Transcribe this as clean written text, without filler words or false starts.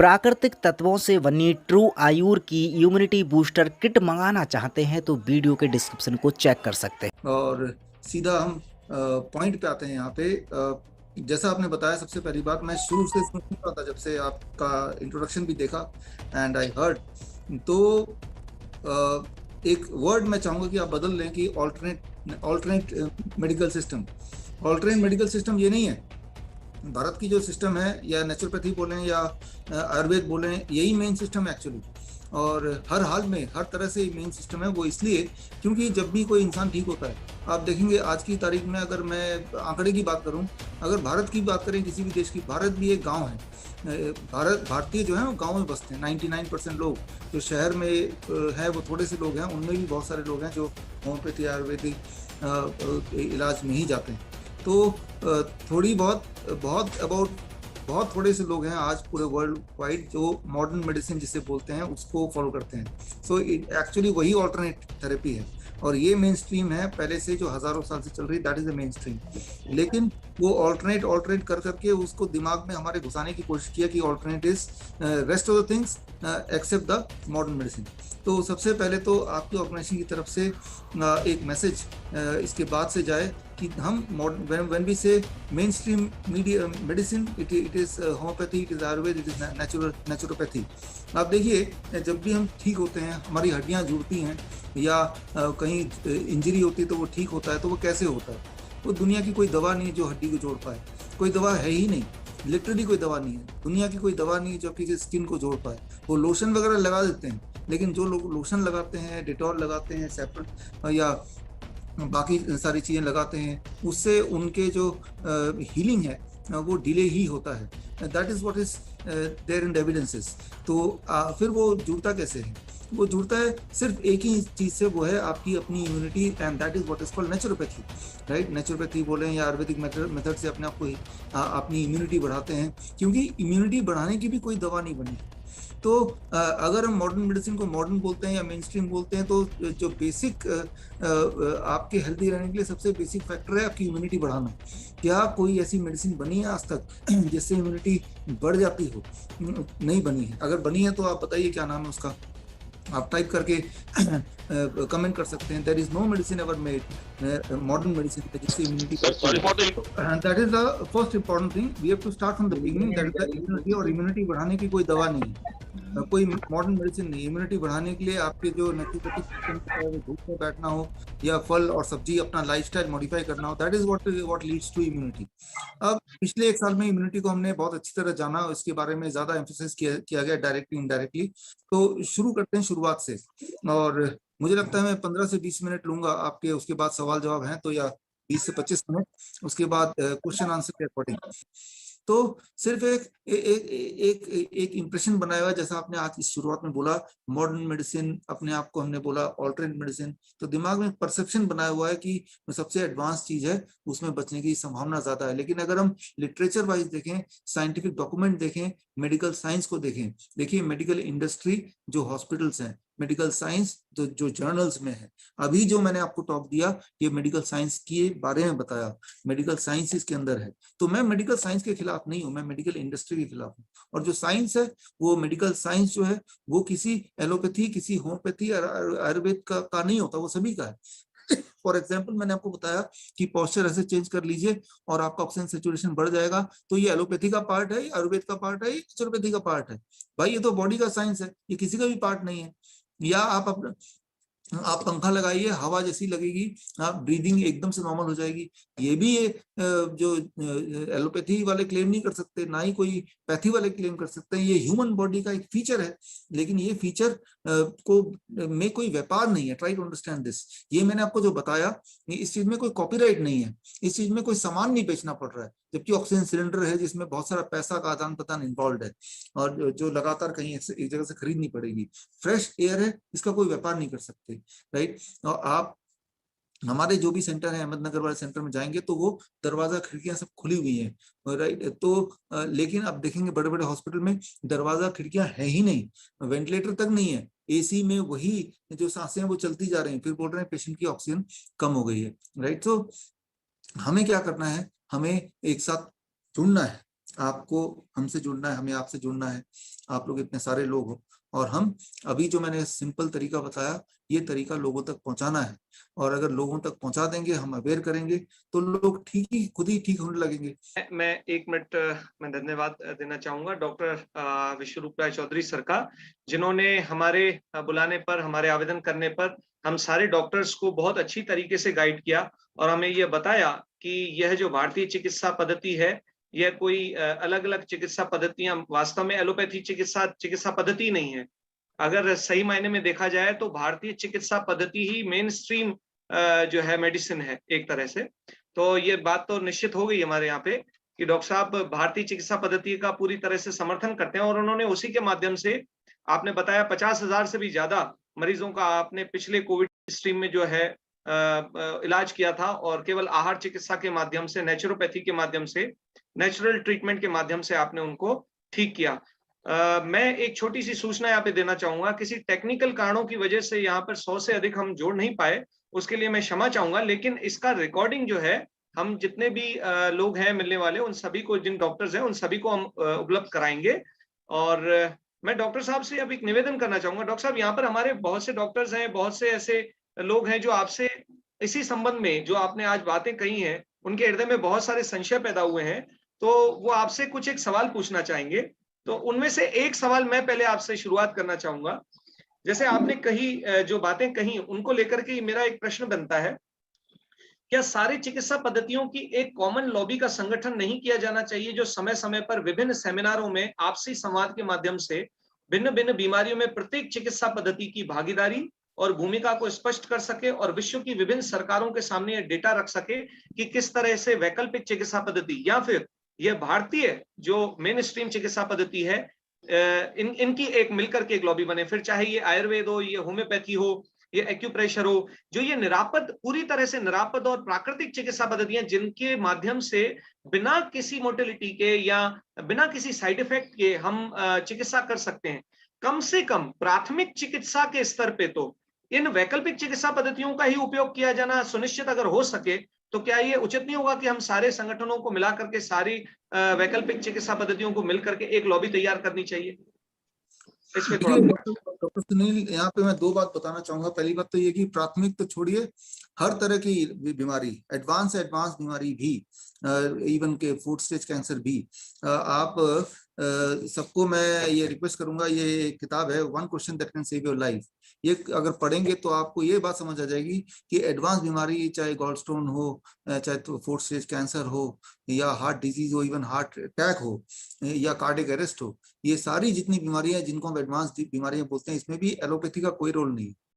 प्राकृतिक तत्वों से बनी ट्रू आयुर की इम्यूनिटी बूस्टर किट मंगाना चाहते हैं तो वीडियो के डिस्क्रिप्शन को चेक कर सकते हैं। और सीधा हम पॉइंट पे आते हैं यहाँ पे। जैसा आपने बताया, सबसे पहली बात, मैं शुरू से सुन रहा था जब से आपका इंट्रोडक्शन भी देखा एंड आई हर्ड। तो एक वर्ड मैं चाहूंगा कि आप बदल लें कि alternate alternate medical system. Alternate medical system ये नहीं है। भारत की जो सिस्टम है, या नेचुरोपैथी बोलें या आयुर्वेद बोलें, यही मेन सिस्टम है एक्चुअली। और हर हाल में हर तरह से मेन सिस्टम है वो, इसलिए क्योंकि जब भी कोई इंसान ठीक होता है, आप देखेंगे आज की तारीख में, अगर मैं आंकड़े की बात करूं, अगर भारत की बात करें किसी भी देश की, भारत भी एक गांव है। भारतीय जो है वो गांव में बसते हैं। 99% लोग जो शहर में है वो थोड़े से लोग हैं, उनमें भी बहुत सारे लोग हैं जो होम्योपैथी आयुर्वेदिक इलाज में ही जाते हैं। तो थोड़ी बहुत बहुत अबाउट बहुत थोड़े से लोग हैं आज पूरे वर्ल्ड वाइड जो मॉडर्न मेडिसिन जिसे बोलते हैं उसको फॉलो करते हैं। सो एक्चुअली वही ऑल्टरनेट थेरेपी है, और ये मेन स्ट्रीम है पहले से जो हजारों साल से चल रही है, that is the main stream. लेकिन वो ऑल्टरनेट ऑल्टरनेट कर करके उसको दिमाग में हमारे घुसाने की कोशिश किया कि alternate is rest of the things except the modern medicine. तो सबसे पहले तो आपकी ऑर्गेनाइजेशन की तरफ से एक मैसेज इसके बाद से जाए कि हम when we say mainstream media medicine, it is homeopathy, it is ayurveda, it is naturopathy। आप देखिए, जब भी हम ठीक होते हैं, हमारी हड्डियां जुड़ती हैं या कहीं इंजरी होती है तो वो ठीक होता है, तो वो कैसे होता है? वो दुनिया की कोई दवा नहीं है जो हड्डी को जोड़ पाए। कोई दवा है ही नहीं, लिटरली कोई दवा नहीं है। दुनिया की कोई दवा नहीं है जो आपकी स्किन को जोड़ पाए। वो लोशन वगैरह लगा देते हैं, लेकिन जो लोग लोशन लगाते हैं, डिटॉल लगाते हैं, सेपरेट या बाकी सारी चीज़ें लगाते हैं, उससे उनके जो हीलिंग है वो डिले ही होता है। That is what is there in evidences. तो फिर वो जुड़ता कैसे है? वो जुड़ता है सिर्फ एक ही चीज़ से, वो है आपकी अपनी immunity, and that is what is called naturopathy. Right, naturopathy बोलें या आयुर्वेदिक मेथड से अपने आप को अपनी इम्यूनिटी बढ़ाते हैं, क्योंकि इम्यूनिटी बढ़ाने की भी कोई दवा नहीं बनी। तो अगर हम मॉडर्न मेडिसिन को मॉडर्न बोलते हैं या मेन स्ट्रीम बोलते हैं, तो जो बेसिक आपके हेल्दी रहने के लिए सबसे बेसिक फैक्टर है आपकी इम्यूनिटी बढ़ाना। क्या कोई ऐसी मेडिसिन बनी है आज तक जिससे इम्यूनिटी बढ़ जाती हो? नहीं बनी है। अगर बनी है तो आप बताइए क्या नाम है उसका, आप टाइप करके कमेंट कर सकते हैं। There is no medicine ever made, modern medicine जिससे immunity that is the first important thing. We have to start from the beginning, that is the immunity. और इम्यूनिटी बढ़ाने की कोई दवा नहीं है, कोई मॉडर्न मेडिसिन नहीं। इम्यूनिटी बढ़ाने के लिए आपके जो नेचुरोपैथिक सिस्टम है, वो धूप में बैठना हो या फल और सब्जी अपना लाइफस्टाइल मॉडिफाई करना हो, that is what leads to immunity. अब पिछले एक साल में इम्यूनिटी को हमने बहुत अच्छी तरह जाना, इसके बारे में ज्यादा एम्फोसिस किया गया डायरेक्टली इनडायरेक्टली। तो शुरू करते हैं शुरुआत से, और मुझे लगता है मैं 15 से 20 मिनट लूंगा आपके, उसके बाद सवाल जवाब हैं तो, या 20 से 25 मिनट, उसके बाद क्वेश्चन आंसर के अकॉर्डिंग। तो सिर्फ एक इंप्रेशन बनाया हुआ, जैसा आपने आज इस शुरुआत में बोला मॉडर्न मेडिसिन, अपने आप को हमने बोला ऑल्टरनेट मेडिसिन, तो दिमाग में परसेप्शन बनाया हुआ है कि सबसे एडवांस चीज है, उसमें बचने की संभावना ज्यादा है। लेकिन अगर हम लिटरेचर वाइज देखें, साइंटिफिक डॉक्यूमेंट देखें, मेडिकल साइंस को देखें, देखिए मेडिकल इंडस्ट्री, जो हॉस्पिटल्स हैं, मेडिकल साइंस जो जर्नल्स में है, अभी जो मैंने आपको टॉक दिया ये मेडिकल साइंस के बारे में बताया, मेडिकल साइंस इसके अंदर है। तो मैं मेडिकल साइंस के खिलाफ नहीं हूं, मैं मेडिकल इंडस्ट्री के खिलाफ हूं। और जो साइंस है, वो मेडिकल साइंस जो है, वो किसी एलोपैथी, किसी होम्योपैथी, आयुर्वेद का नहीं होता, वो सभी का है। फॉर एग्जाम्पल, मैंने आपको बताया कि पोस्चर ऐसे चेंज कर लीजिए और आपका ऑक्सीजन सेचुरेशन बढ़ जाएगा, तो ये एलोपैथी का पार्ट है, आयुर्वेद का पार्ट है, नेचुरोपैथी का पार्ट है। भाई ये तो बॉडी का साइंस है, ये किसी का भी पार्ट नहीं है। या आप पंखा लगाइए, हवा जैसी लगेगी, आप ब्रीदिंग एकदम से नॉर्मल हो जाएगी। ये भी जो एलोपैथी वाले क्लेम नहीं कर सकते, ना ही कोई पैथी वाले क्लेम कर सकते हैं। ये ह्यूमन बॉडी का एक फीचर है, लेकिन ये फीचर को में कोई व्यापार नहीं है। Try to understand this. ये मैंने आपको जो बताया, इस चीज में कोई कॉपीराइट नहीं है, इस चीज में कोई सामान नहीं बेचना पड़ रहा है, जबकि ऑक्सीजन सिलेंडर है जिसमें बहुत सारा पैसा का आदान प्रदान इन्वॉल्व है, और जो लगातार कहीं एक जगह से खरीदनी पड़ेगी। फ्रेश एयर है, इसका कोई व्यापार नहीं कर सकते। राइट, और आप हमारे जो भी सेंटर है, अहमदनगर वाले सेंटर में जाएंगे तो वो दरवाजा खिड़कियां सब खुली हुई हैं। राइट, तो लेकिन आप देखेंगे बड़े बड़े हॉस्पिटल में दरवाजा खिड़कियां है ही नहीं, वेंटिलेटर तक नहीं है, एसी में वही जो सांसें हैं वो चलती जा रही हैं, फिर बोल रहे हैं पेशेंट की ऑक्सीजन कम हो गई है। राइट, तो हमें क्या करना है, हमें एक साथ जुड़ना है, आपको हमसे जुड़ना है, हमें आपसे जुड़ना है। आप लोग इतने सारे लोग हो और हम अभी जो मैंने सिंपल तरीका बताया, ये तरीका लोगों तक पहुंचाना है। और अगर लोगों तक पहुंचा देंगे, हम अवेयर करेंगे, तो लोग खुद ही ठीक होने लगेंगे। मैं 1 मिनट मैं धन्यवाद देना चाहूँगा डॉक्टर विश्वरूप राय चौधरी सर का, जिन्होंने हमारे बुलाने पर, हमारे आवेदन करने पर हम सारे डॉक्टर्स को बहुत अच्छी तरीके से गाइड किया और हमें ये बताया कि यह जो भारतीय चिकित्सा पद्धति है, यह कोई अलग-अलग चिकित्सा पद्धतियाँ वास्तव में एलोपैथी चिकित्सा पद्धति नहीं है। अगर सही मायने में देखा जाए तो भारतीय चिकित्सा पद्धति ही मेनस्ट्रीम जो है मेडिसिन है एक तरह से। तो ये बात तो निश्चित हो गई हमारे यहाँ पे कि डॉक्टर साहब भारतीय चिकित्सा पद्धति का पूरी तरह से समर्थन करते हैं और उन्होंने उसी के माध्यम से आपने बताया 50,000 से भी ज्यादा मरीजों का आपने पिछले कोविड स्ट्रीम में जो है इलाज किया था और केवल आहार चिकित्सा के माध्यम से, नेचुरोपैथी के माध्यम से, नेचुरल ट्रीटमेंट के माध्यम से आपने उनको ठीक किया। मैं एक छोटी सी सूचना यहाँ पे देना चाहूंगा, किसी टेक्निकल कारणों की वजह से यहाँ पर 100 से अधिक हम जोड़ नहीं पाए, उसके लिए मैं क्षमा चाहूंगा, लेकिन इसका रिकॉर्डिंग जो है हम जितने भी लोग हैं मिलने वाले, उन सभी को, जिन डॉक्टर्स हैं उन सभी को हम उपलब्ध कराएंगे। और मैं डॉक्टर साहब से अब एक निवेदन करना चाहूंगा। डॉक्टर साहब, यहाँ पर हमारे बहुत से डॉक्टर्स हैं, बहुत से ऐसे लोग हैं जो आपसे इसी संबंध में जो आपने आज बातें कही हैं, उनके हृदय में बहुत सारे संशय पैदा हुए हैं, तो वो आपसे कुछ एक सवाल पूछना चाहेंगे। तो उनमें से एक सवाल मैं पहले आपसे शुरुआत करना चाहूंगा। जैसे आपने कही जो बातें कही उनको लेकर के मेरा एक प्रश्न बनता है, क्या सारी चिकित्सा पद्धतियों की एक कॉमन लॉबी का संगठन नहीं किया जाना चाहिए, जो समय समय पर विभिन्न सेमिनारों में आपसी संवाद के माध्यम से भिन्न भिन्न बीमारियों में प्रत्येक चिकित्सा पद्धति की भागीदारी और भूमिका को स्पष्ट कर सके और विश्व की विभिन्न सरकारों के सामने यह डेटा रख सके कि किस तरह से वैकल्पिक चिकित्सा पद्धति या फिर यह भारतीय जो मेन स्ट्रीम चिकित्सा पद्धति है, इनकी एक मिलकर के एक लॉबी बने, फिर चाहे ये आयुर्वेद हो, ये होम्योपैथी हो, ये एक्यूप्रेशर हो, जो ये निरापद, पूरी तरह से निरापद और प्राकृतिक चिकित्सा पद्धतियां जिनके माध्यम से बिना किसी मोर्टेलिटी के या बिना किसी साइड इफेक्ट के हम चिकित्सा कर सकते हैं। कम से कम प्राथमिक चिकित्सा के स्तर पे तो इन वैकल्पिक चिकित्सा पद्धतियों का ही उपयोग किया जाना सुनिश्चित अगर हो सके, तो क्या ये उचित नहीं होगा कि हम सारे संगठनों को मिला करके सारी वैकल्पिक चिकित्सा पद्धतियों को मिलकर के एक लॉबी तैयार करनी चाहिए? इसमें थोड़ा डॉक्टर सुनील, यहाँ पे मैं 2 बात बताना चाहूंगा। पहली बात तो ये कि प्राथमिक तो छोड़िए, हर तरह की बीमारी, एडवांस बीमारी भी, इवन के फूड स्टेज कैंसर भी, आप सबको मैं ये रिक्वेस्ट करूंगा, ये किताब है one question that can save your life, ये अगर पढ़ेंगे तो आपको ये बात समझ आ जाएगी कि एडवांस बीमारी, चाहे गॉल स्टोन हो, चाहे तो फूड स्टेज कैंसर हो, या हार्ट डिजीज हो, इवन हार्ट अटैक हो, या कार्डियक अरेस्ट हो, ये सारी जितनी बीमारियां जिनको हम एडवांस बीमारियां बोलते हैं, इसमें भी एलोपैथी का कोई रोल नहीं।